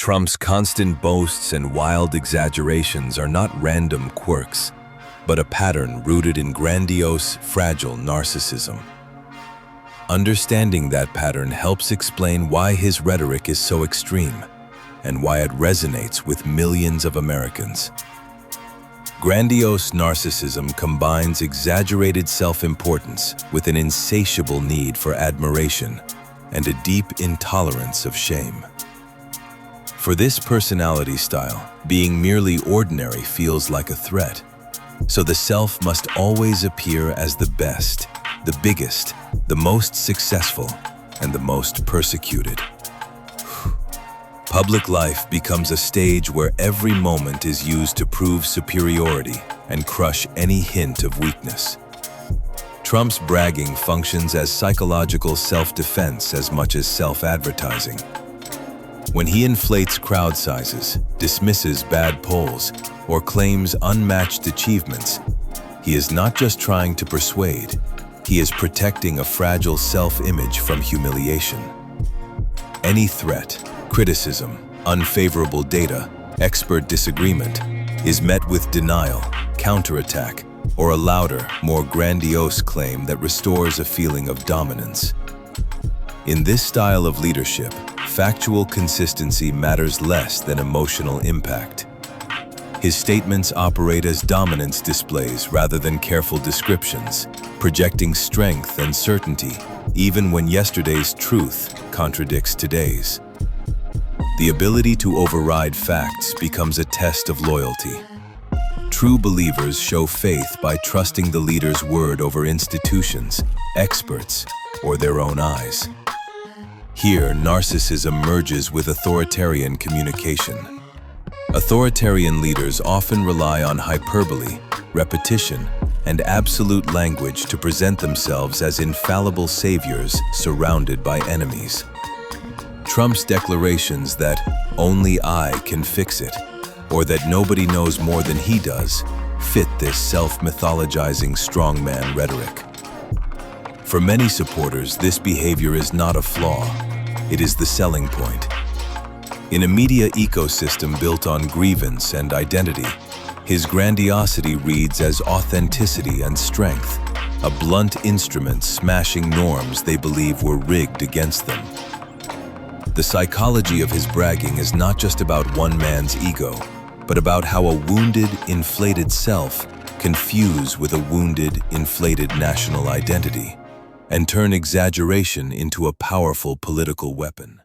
Trump's constant boasts and wild exaggerations are not random quirks, but a pattern rooted in grandiose, fragile narcissism. Understanding that pattern helps explain why his rhetoric is so extreme and why it resonates with millions of Americans. Grandiose narcissism combines exaggerated self-importance with an insatiable need for admiration and a deep intolerance of shame. For this personality style, being merely ordinary feels like a threat, so the self must always appear as the best, the biggest, the most successful, and the most persecuted. Public life becomes a stage where every moment is used to prove superiority and crush any hint of weakness. Trump's bragging functions as psychological self-defense as much as self-advertising. When he inflates crowd sizes, dismisses bad polls, or claims unmatched achievements, he is not just trying to persuade, he is protecting a fragile self-image from humiliation. Any threat, criticism, unfavorable data, expert disagreement is met with denial, counterattack, or a louder, more grandiose claim that restores a feeling of dominance. In this style of leadership, factual consistency matters less than emotional impact. His statements operate as dominance displays rather than careful descriptions, projecting strength and certainty even when yesterday's truth contradicts today's. The ability to override facts becomes a test of loyalty. True believers show faith by trusting the leader's word over institutions, experts, or their own eyes. Here, narcissism merges with authoritarian communication. Authoritarian leaders often rely on hyperbole, repetition, and absolute language to present themselves as infallible saviors surrounded by enemies. Trump's declarations that "only I can fix it," or that nobody knows more than he does, fit this self-mythologizing strongman rhetoric. For many supporters, this behavior is not a flaw, it is the selling point. In a media ecosystem built on grievance and identity, his grandiosity reads as authenticity and strength, a blunt instrument smashing norms they believe were rigged against them. The psychology of his bragging is not just about one man's ego, but about how a wounded, inflated self can fuse with a wounded, inflated national identity and turn exaggeration into a powerful political weapon.